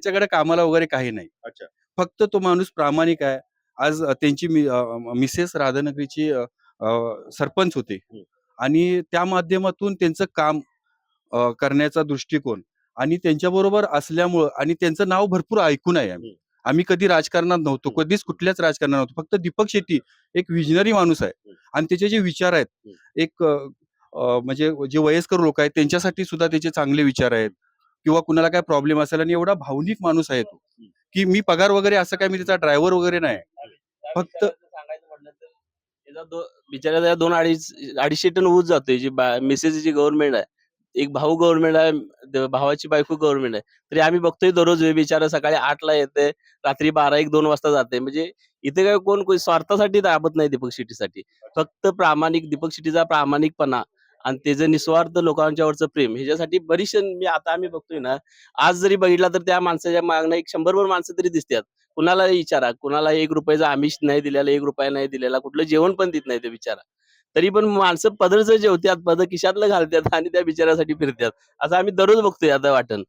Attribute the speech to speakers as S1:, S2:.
S1: त्याच्याकडे कामाला वगैरे काही नाही.
S2: अच्छा.
S1: फक्त तो माणूस प्रामाणिक आहे. आज त्यांची मिसेस राधानगरीची सरपंच होते
S2: हं.
S1: आणि त्या माध्यमातून त्यांचं काम करण्याचा दृष्टिकोन आणि त्यांच्याबरोबर असल्यामुळं आणि त्यांचं नाव भरपूर ऐकून आहे आम्ही.
S2: हं.
S1: आम्ही कधी राजकारणात नव्हतो,
S2: हं.
S1: कधीच कुठल्याच राजकारणात नव्हतो. फक्त दीपक शेट्टी एक विजनरी माणूस आहे
S2: हं.
S1: आणि त्याचे जे विचार आहेत,
S2: हं.
S1: एक म्हणजे जे वयस्कर लोक आहेत त्यांच्यासाठी सुद्धा त्याचे चांगले विचार आहेत किंवा कुणाला काय प्रॉब्लेम असेल आणि एवढा भावनिक माणूस आहे तो,
S2: हं.
S1: की मी पगार वगैरे असं काय मी त्याचा ड्रायव्हर वगैरे नाही.
S3: त्या
S1: फक्त
S3: बिचाऱ्याचं सांगायचं म्हटलं तर बिचाऱ्याचा 2-2.5 टन ऊस जातोय. जी मिसेसची गव्हर्नमेंट आहे. एक भाऊ गव्हर्नमेंट आहे, भावाची बायको गव्हर्नमेंट आहे. तरी आम्ही बघतोय दररोज हे बिचारा सकाळी 8ला येते, रात्री 12-1-2 वाजता जाते. म्हणजे इथे काय कोण स्वार्थासाठी राबत नाही दीपक शेट्टीसाठी. फक्त प्रामाणिक दीपक शेट्टीचा प्रामाणिकपणा आणि त्याचं निस्वार्थ लोकांच्यावरचं प्रेम ह्याच्यासाठी बरीचशी आम्ही बघतोय ना, आज जरी बघितला तर त्या माणसाच्या मागणं एक 100 माणसं तरी दिसतात. कुणालाही विचारा, कुणाला ₹1 आमिष नाही दिलेला, ₹1 नाही दिलेला, कुठलं जेवण पण देत नाही तो बिचारा. तरी पण माणसं पदरचं जेवतात, पदर खिशातलं घालतात आणि त्या बिचाऱ्यासाठी फिरतात. असं आम्ही दररोज बघतोय आता वाटण.